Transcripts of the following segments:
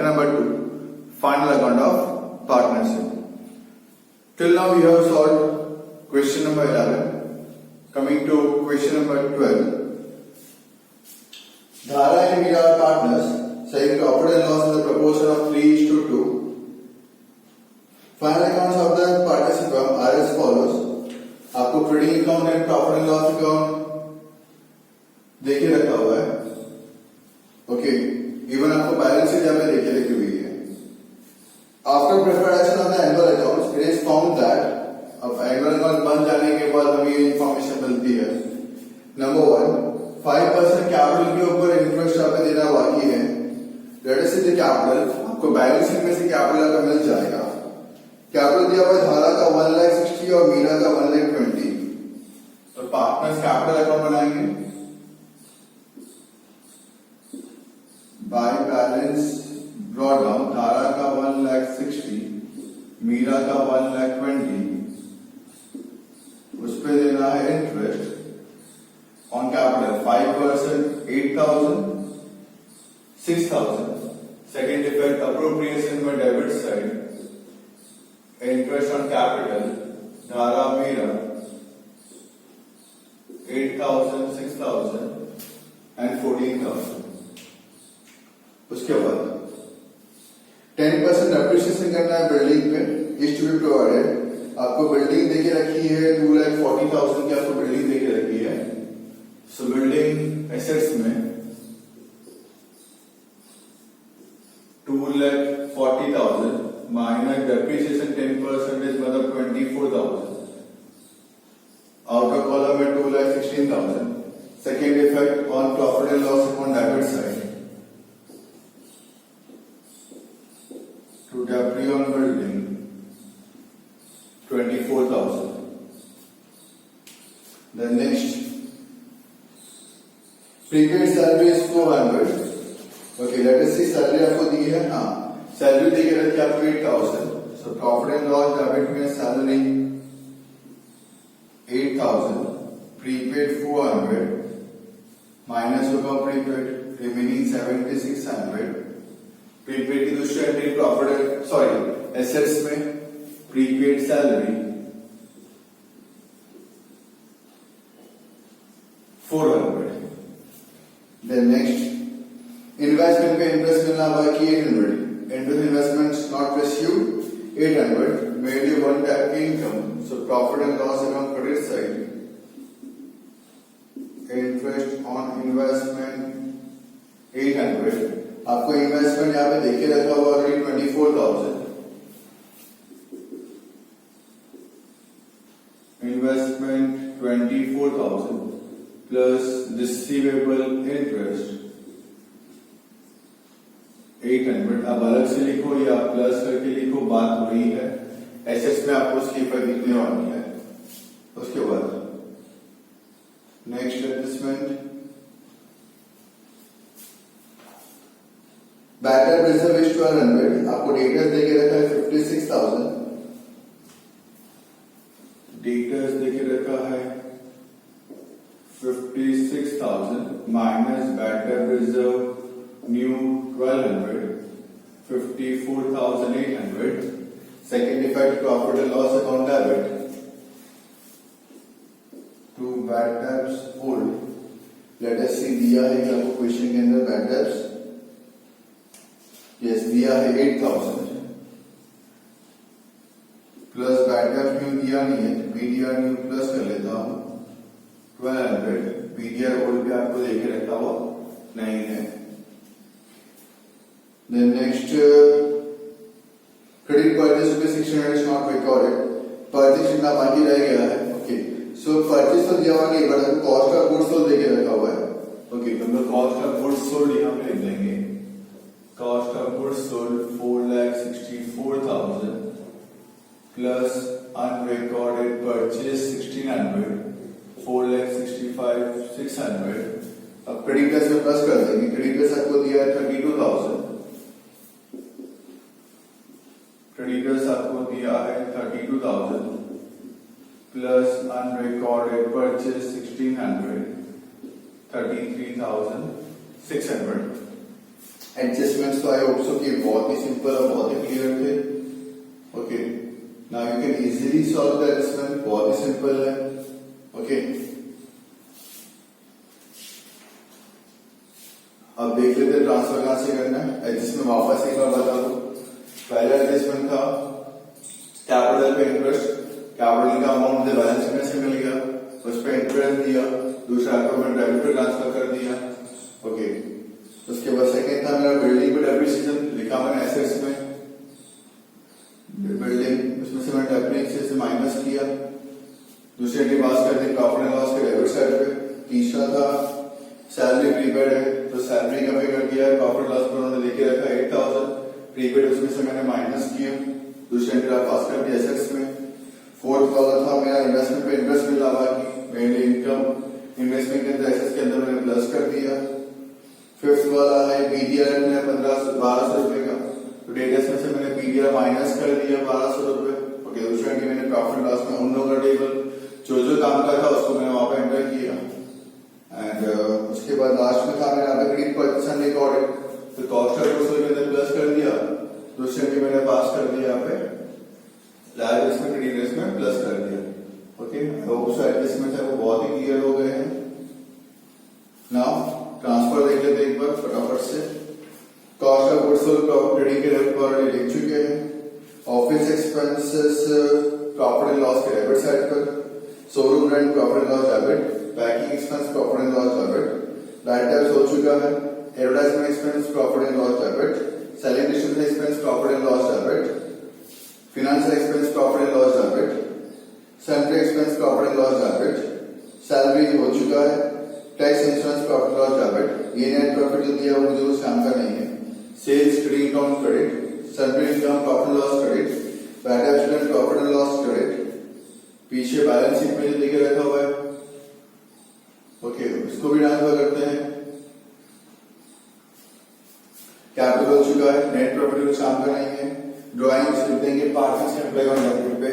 chapter number 2, final account of partnership. Till now we have solved question number 11. Coming to question number 12. Dhara and Meera are partners, saying profit and loss in the proportion of 3:2. Final accounts of the partnership are as follows. आपको trading account and profit and loss account देखिए रखा हुआ है. Okay, even आपको balance sheet यहाँ पे देखिए रखी हुई है. After preparation of the annual accounts it is found that अब एनुअल अकाउंट बन जाने के बाद हमें ये इंफॉर्मेशन मिलती है. नंबर 1, 5% कैपिटल के ऊपर इंटरेस्ट आपको देना बाकी है. Late us see the capital, आपको बैलेंस शीट में से कैपिटल आपको मिल जाएगा. कैपिटल दिया हुआ है धारा का 1,60,000 और मीरा का 1,20,000. तो पार्टनर्स कैपिटल अकाउंट बनाएंगे. बाय बैलेंस ब्रॉट डाउन, धारा का 1,60,000, मीरा का 1,20,000. उस पे देना है interest on capital 5%, 8,000, 6,000. Second effect appropriation में debit side, interest on capital Dhara Meera 8,000, 6,000 and 14,000. उसके बाद 10% एप्रिसिएशन करना है बिल्डिंग पे, इज टू बी प्रोवाइडेड. आपको बिल्डिंग देके रखी है 2,40,000 की, आपको बिल्डिंग देके रखी है. सो बिल्डिंग एसेट्स में 2,40,000 माइनस डेप्रिसिएशन 10% इज मतलब 24,000. आउटर कॉलम में 2,16,000. Second effect on profit and loss account debit side, to Dapri on building 24,000. Then next, prepaid salary is 400. Okay, let us see salary आपको दी है. हाँ, salary दी है क्या आपको 8,000. So profit and loss debit में salary 8,000, prepaid 400 माइनस होगा prepaid remaining 7,600. Prepaid की दूसरी एंट्री प्रॉफिट सॉरी एसेट्स में prepaid salary 400. Then next investment पे इंटरेस्ट मिलना बाकी 800. Interest investment not received 800 made you one time income. So profit and loss account credit side, interest on investment 800. आपको investment यहाँ पे देखिए रखा हुआ already 24,000. Investment 24,000 plus receivable interest 800. अब अलग से लिखो या प्लस करके लिखो, बात हो रही है. एसेट्स में आपको उसकी इफेक्ट दिखने वाली है. उसके बाद next adjustment better reserve is 1200. आपको डेटर्स देके रखा है 56,000. डेटर्स देके रखा है 56,000 minus better reserve new 1200 54,800. Second effect profit and loss account debit to betters old. Let us see दिया है कि आपको क्वेश्चन के अंदर बैटर्स यस दिया है 8,000 प्लस बैटर न्यू दिया नहीं है, बीडीआर न्यू प्लस कर लेता हूं 1200. बीडीआर ओल्ड भी आपको देखे रखा हुआ नहीं है. देन नेक्स्ट क्रेडिट परचेज पे 600 इज नॉट रिकॉर्डेड. परचेज इतना बाकी रह गया है. ओके, सो परचेज तो दिया हुआ नहीं but cost of goods sold देके रखा हुआ है. ओके, तो हम कॉस्ट ऑफ गुड्स सोल्ड यहां पे लिख देंगे. Cost of goods sold 4,64,000 plus unrecorded purchase 1,600, 4,65,600. अब क्रेडिटर्स में प्लस कर देंगे. क्रेडिटर्स आपको दिया है 32,000. क्रेडिटर्स आपको दिया है 32,000 प्लस unrecorded purchase 1,600, 33,600. एडजस्टमेंट्स तो आई होप सो कि बहुत ही सिंपल और बहुत ही क्लियर थे. Okay, now you can easily solve the adjustment. बहुत ही सिंपल है. ओके, अब देख लेते हैं ट्रांसफर कहां से करना है. एडजस्टमेंट वापस एक बार बता दो. पहला एडजस्टमेंट था कैपिटल पे इंटरेस्ट. कैपिटल का अमाउंट मुझे बैलेंस शीट में से मिल गया, उस पर इंटरेस्ट दिया, दूसरा अकाउंट में डेबिट पे ट्रांसफर कर दिया. ओके, उसके बाद सेकंड था मेरा बिल्डिंग पे डेप्रिसिएशन. लिखा मैंने एसेट्स में बिल्डिंग, उसमें से मैंने डेप्रिसिएशन से माइनस किया. दूसरी एंट्री पास कर दी प्रॉफिट एंड लॉस के डेबिट साइड पे. तीसरा था सैलरी प्रीपेड है तो सैलरी का पे कर दिया. प्रॉफिट लॉस पर उन्होंने लेके रखा 8000 प्रीपेड, उसमें से मैंने माइनस किया. दूसरी एंट्री पास कर दी एसेट्स में. फोर्थ कॉलम था मेरा इन्वेस्टमेंट पे इंटरेस्ट मिला हुआ कि मेरे इनकम इन्वेस्टमेंट के अंदर एसेट्स के अंदर मैंने प्लस कर दिया. फिफ्थ वाला है पीडीआर में 1200 रुपए का, तो डेटर्स में से मैंने पीडीआर माइनस कर दिया 1200 रुपए. ओके, दूसरी एंट्री मैंने प्रॉफिट लॉस में उन लोगों का टेबल जो काम का था उसको मैंने वहां पे एंटर किया. एंड उसके बाद लास्ट में था मेरा क्रेडिट परचेज एंड रिकॉर्डेड, तो कॉस्ट ऑफ गुड्स सोल्ड के अंदर प्लस कर दिया. दूसरे एंट्री मैंने पास कर दिया यहाँ पे लाइबिलिटीज में क्रेडिटर्स में प्लस कर दिया. ओके, होप सो एडजस्टमेंट है वो बहुत ही क्लियर हो गए हैं. नाउ ट्रांसफर देख लेते एक बार फटाफट से. Cost of goods sold trading के डेबिट ऑलरेडी लिख चुके हैं. Office expenses profit and loss के डेबिट साइड पर. Showroom rent profit and loss debit. Packing expense profit and loss debit. Right हो चुका है. Advertisement expense profit and loss debit. Selling distribution expense profit and loss debit. Financial expense profit and loss debit. Sundry expense profit and loss debit. Salary हो चुका है. Tax insurance profit and loss debit. ये net profit जो दिया वो मुझे उस काम का नहीं है. Sales trading account credit. Sundry income profit and loss credit. Bad accident profit and loss credit. पीछे बैलेंस शीट में जो देके रखा हुआ है. ओके, उसको भी ट्रांसफर करते हैं. कैपिटल हो चुका है. नेट प्रॉफिट कुछ काम का नहीं है. ड्राइंग्स देंगे पार्टनरशिप पे.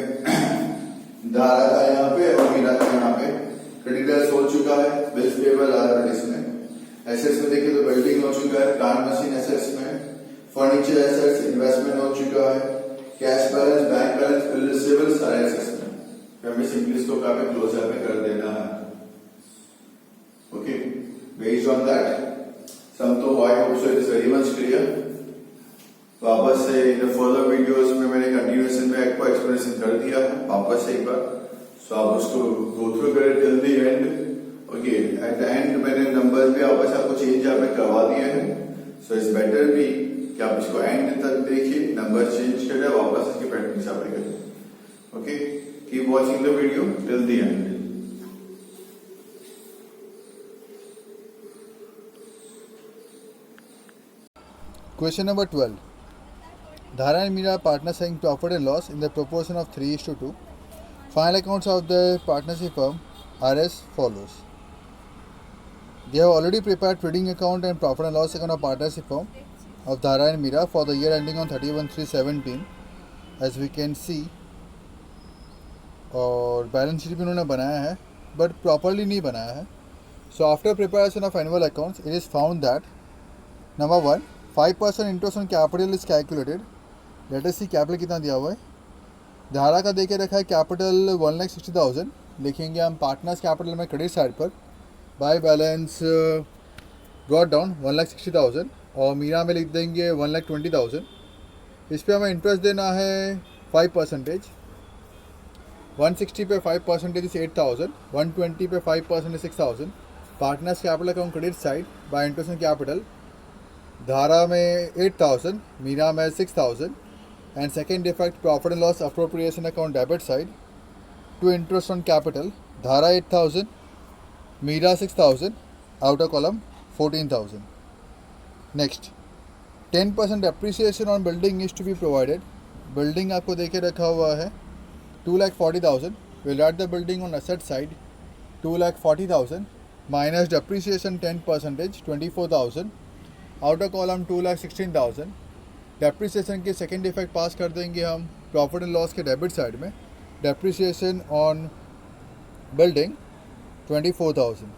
धारा का यहाँ पे और मीरा का यहाँ पे. क्रेडिटर्स हो चुका है. बिल्स पेबल लायबिलिटीज में. एसेट्स में देखिए तो बिल्डिंग हो चुका है. प्लांट मशीन एसेट्स में. फर्नीचर एसेट्स इन्वेस्टमेंट हो चुका है. Cash balance bank balance bill receivable सारे एसेट्स में. हमें सिंपली इसको काफी क्लोजर में कर देना है. Okay, based on that sum तो I hope so it is very much clear. वापस से इन फर्दर वीडियोस में मैंने कंटिन्यूएशन में आपको एक्सप्लेनेशन कर दिया है वापस से एक बार, सो आप उसको गो थ्रू करें till the end. Okay, at the end मैंने नंबर्स भी वापस आपको चेंज यहाँ पे करवा दिए हैं. सो इट्स बेटर भी कि आप इसको एंड तक देखिए, नंबर चेंज करें, वापस इसकी प्रैक्टिस आप करें. Okay, keep watching the video till the end. Question number 12. Dhara and Meera are partners saying profit and loss in the proportion of 3:2. Final accounts of the partnership firm are as follows. They have already prepared trading account and profit and loss account of partnership firm of Dhara and Meera for the year ending on 31/3/17, as we can see. और balance sheet भी उन्होंने बनाया है but properly नहीं बनाया है. So after preparation of annual accounts it is found that number 1, 5% interest on capital is calculated. Let us see capital कितना दिया हुआ है. धारा का देके रखा है कैपिटल 1,60,000. लिखेंगे हम पार्टनर्स कैपिटल में क्रेडिट साइड पर बाय बैलेंस ब्रॉट डाउन 1,60,000 और मीरा में लिख देंगे 1,20,000. इस पर हमें इंटरेस्ट देना है 5%. 160 पे 5% इज 8,000. 120 पे 5% is 6,000. Partners capital account credit side by interest on capital. Dhara में 8,000, मीरा में 6,000. And second defect profit and loss appropriation account debit side to interest on capital. Dhara 8,000, Meera 6,000, outer column 14,000. Next 10% appreciation on building is to be provided. Building आपको देके रखा हुआ है 2,40,000. Will write the building on asset side 2,40,000 minus depreciation 10% 24,000. Outer column 2,16,000. Depreciation के second effect pass कर देंगे हम profit and loss के डेबिट साइड में. Depreciation on building 24,000.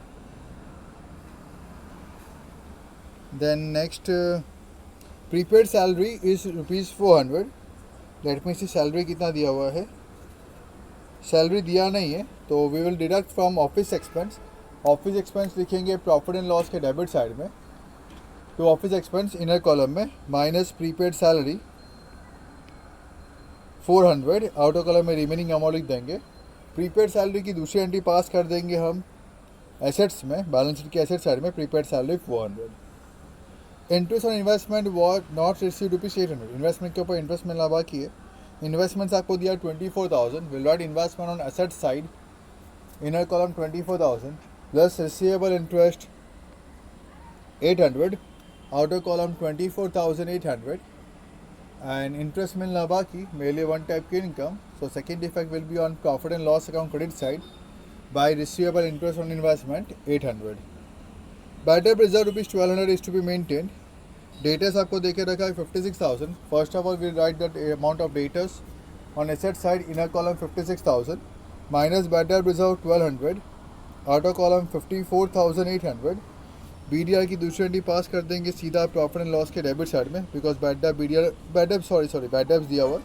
Then next prepaid salary is ₹400. Let me see salary कितना दिया हुआ है. सैलरी दिया नहीं है तो we will deduct from office expense. Office expense लिखेंगे प्रॉफिट एंड लॉस के डेबिट साइड में. तो ऑफिस एक्सपेंस इनर कॉलम में minus prepaid salary 400. Outer column में रिमेनिंग अमाउंट लिख देंगे. प्रीपेड सैलरी की दूसरी एंट्री पास कर देंगे हम एसेट्स में, बैलेंस शीट के एसेट साइड में. Prepaid salary 400. Interest on investment was not received ₹800. Investment के ऊपर इंटरेस्ट मिलना बाकी है. इन्वेस्टमेंट्स आपको दिया 24,000. Will write investment on asset side inner column 24,000 plus receivable interest 800. Outer column 24,800 and interest मिलना बाकी merely one type की income. So second effect will be on profit and loss account credit side by receivable interest on investment 800. Bad debt reserve ₹1,200 is to be maintained. Debtors आपको देके रखा है 56,000. First of all we'll write that amount of debtors on asset side inner column 56,000 minus bad debt reserve 1,200. outer column 54,800. BDR की दूसरी entry पास कर देंगे सीधा profit and loss के डेबिट साइड में बिकॉज बैड डेब्ट दिया हुआ.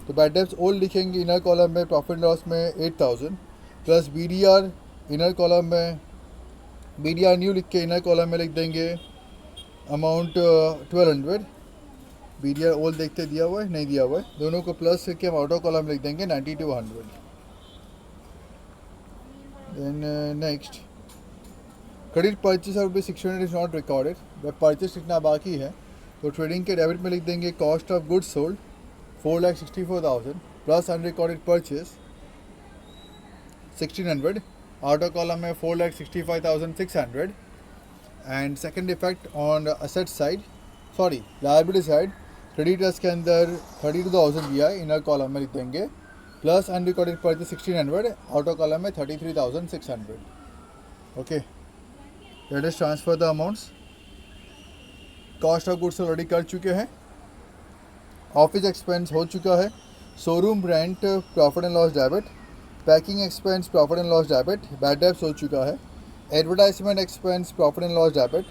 तो बैड डेब्ट्स ओल्ड लिखेंगे इनर कॉलम में प्रॉफिट एंड लॉस में 8,000 प्लस BDR इनर कॉलम में BDR न्यू लिख के इनर कॉलम में लिख देंगे अमाउंट 1,200. BDR ओल्ड देखते दिया हुआ है नहीं दिया हुआ है, दोनों को प्लस करके हम आउटर कॉलम लिख देंगे 9,200. Then next credit purchase of ₹600 is not recorded. जब परचेज लिखना बाकी है तो ट्रेडिंग के डेबिट में लिख देंगे cost of goods sold 4,64,000 plus unrecorded purchase 1,600. Outer column में 4,65,600. And second effect on asset side liability side creditors के अंदर 32,000 दिया है इनर कॉलम में लिख देंगे plus unrecorded purchase 1,600. Outer column में 33,600. Okay, let us transfer the amounts. Cost of goods already कर चुके हैं. ऑफिस एक्सपेंस हो चुका है. Showroom rent profit and loss debit. Packing expense profit and loss debit. Bad debts हो चुका है. Advertisement expense profit and loss debit.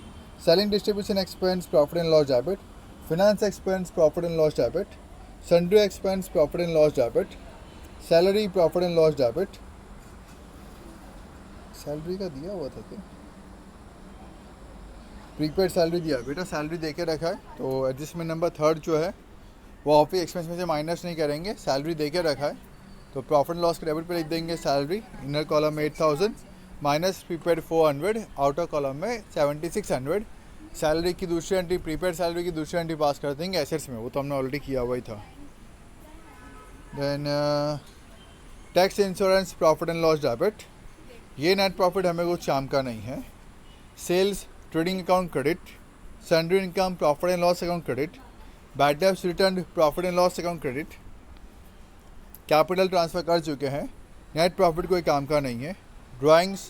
Selling distribution expense profit and loss debit. Finance expense profit and loss debit. Sundry expense profit and loss debit. Salary profit and loss debit. Salary का दिया हुआ था क्या? Prepaid salary दिया बेटा, salary दे के रखा है तो एडजस्टमेंट नंबर 3 जो है वो ऑफिस एक्सपेंस में से माइनस नहीं करेंगे, सैलरी दे के रखा है तो प्रॉफिट एंड लॉस के डेबिट पे लिख देंगे सैलरी इनर कॉलम में 8,000 माइनस प्रीपेड 400. आउटर कॉलम में 7,600. सैलरी की दूसरी एंट्री प्रीपेड सैलरी की दूसरी एंट्री पास कर देंगे एसेट्स में, वो तो हमने ऑलरेडी किया हुआ ही था. Then tax insurance profit and loss debit. ये नेट प्रॉफिट हमें कुछ काम का नहीं है. Sales trading account credit. Sundry income profit and loss account credit. Bad debts return profit and loss account credit. Capital transfer कर चुके हैं. नेट प्रॉफिट कोई काम का नहीं है. Drawings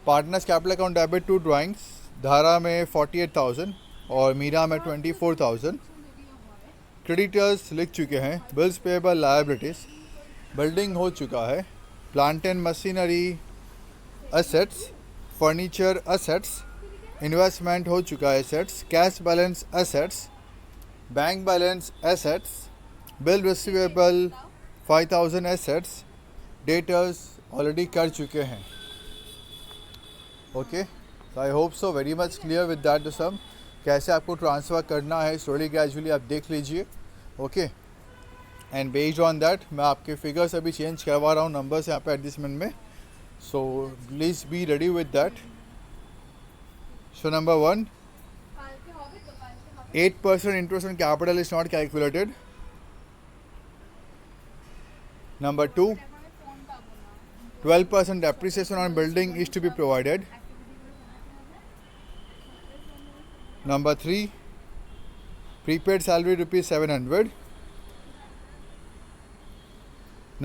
partners capital account debit to drawings धारा में 48,000 और मीरा में 24,000. क्रेडिटर्स लिख चुके हैं. Bills payable liabilities. बिल्डिंग हो चुका है. Plant and machinery assets. Furniture assets. Investment हो चुका है assets. Cash balance assets. Bank balance assets. Bill receivable 5,000 assets. Debtors already कर चुके हैं. Okay, so I hope so very much clear with that the sum. कैसे आपको transfer करना है स्लोली ग्रेजुअली आप देख लीजिए. Okay, and based on that मैं आपके फिगर्स अभी चेंज करवा रहा हूँ नंबर्स यहाँ पे एडजस्टमेंट में. So please be ready with that. So number 1, 8% interest on capital is not calculated. Number 2, 12% depreciation on building is to be provided. Number 3, prepaid salary ₹700.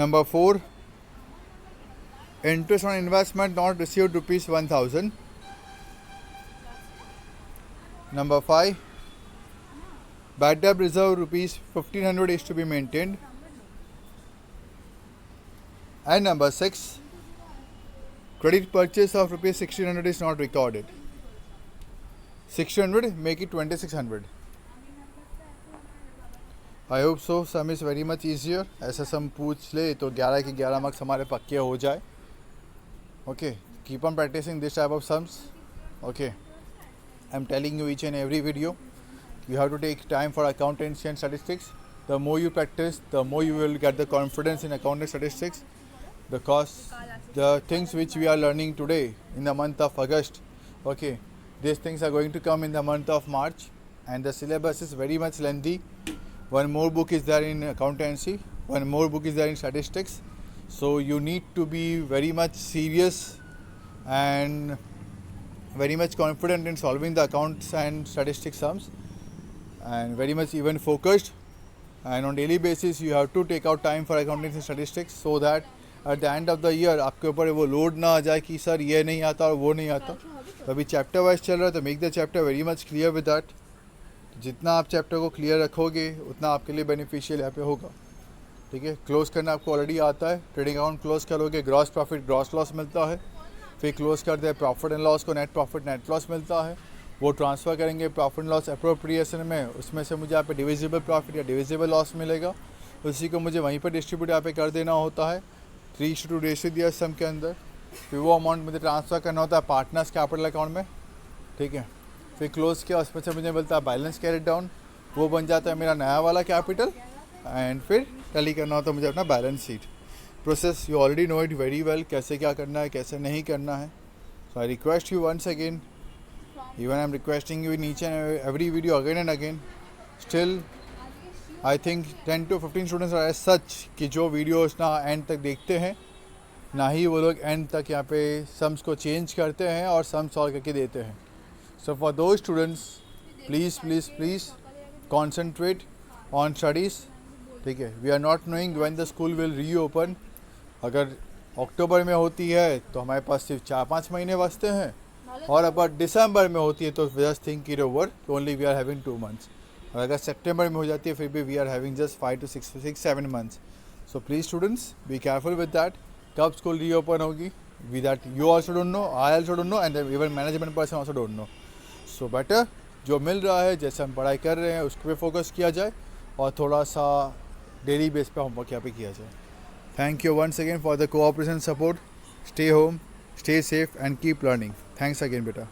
Number 4, interest on investment not received ₹1,000. Number 5, bad debt reserve ₹1,500 is to be maintained. And number 6, credit purchase of ₹1,600 is not recorded. 600 make it 2,600. I hope so some is very much easier. ऐसा सम पूछ ले तो 11 के 11 marks हमारे पक्के हो जाए. Okay, keep on practicing this type of sums. Okay, I am telling you each and every video, you have to take time for accountancy and statistics. The more you practice, the more you will get the confidence in accounting statistics. Because the things which we are learning today in the month of August, okay, these things are going to come in the month of March, and the syllabus is very much lengthy. One more book is there in accountancy, one more book is there in statistics. So you need to be very much serious and very much confident in solving the accounts and statistics sums, and very much even focused, and on daily basis you have to take out time for accounting and statistics, so that at the end of the year आपके ऊपर वो load ना आ जाए कि sir ये नहीं आता और वो नहीं आता. तो अभी चैप्टर वाइज चल रहा है, तो make the chapter very much clear with that. जितना आप चैप्टर को क्लियर रखोगे उतना आपके लिए बेनिफिशियल यहाँ पे होगा. ठीक है, क्लोज करना आपको ऑलरेडी आता है. ट्रेडिंग अकाउंट क्लोज करोगे, ग्रॉस प्रॉफिट ग्रॉस लॉस मिलता है. फिर क्लोज करते हैं प्रॉफिट एंड लॉस को, नेट प्रॉफिट नेट लॉस मिलता है. वो ट्रांसफ़र करेंगे प्रॉफिट लॉस अप्रोप्रिएशन में, उसमें से मुझे यहाँ पे डिविजिबल प्रॉफिट या डिविजिबल लॉस मिलेगा. उसी को मुझे वहीं पर डिस्ट्रीब्यूट यहाँ पे कर देना होता है 3:2 रेशियो दिया सम के अंदर. फिर वो अमाउंट मुझे ट्रांसफ़र करना होता है पार्टनर्स कैपिटल अकाउंट में. ठीक है, फिर क्लोज किया, उसमें से मुझे मिलता है बैलेंस कैरिड डाउन, वो बन जाता है मेरा नया वाला कैपिटल. एंड फिर टैली करना होता है मुझे अपना balance sheet. Process you already know it very well, कैसे क्या करना है कैसे नहीं करना है. So I request you once again, even I am requesting you in each and every video again and again. Still I think 10 to 15 students are as such कि जो वीडियोस ना एंड तक देखते हैं, ना ही वो लोग एंड तक यहाँ पे सम्स को चेंज करते हैं और सम सॉल्व करके देते हैं. So for those students please please please concentrate on studies. ठीक है, we are not knowing when the school will reopen. अगर अक्टूबर में होती है तो हमारे पास सिर्फ 4-5 महीने बचते हैं, और अगर दिसंबर में होती है तो just think it over, only we are having 2 months. और अगर सितंबर में हो जाती है फिर भी we are having just 5 to 6-7 months. So please students be careful with that. कब स्कूल रीओपन होगी with that you also don't know, I also don't know, and even management person also don't know. So better जो मिल रहा है, जैसे हम पढ़ाई कर रहे हैं उस पर फोकस किया जाए, और थोड़ा सा डेली बेस पे होमवर्क यहाँ पे किया जाए. Thank you once again for the cooperation support. Stay home, stay safe and keep learning. Thanks again, beta.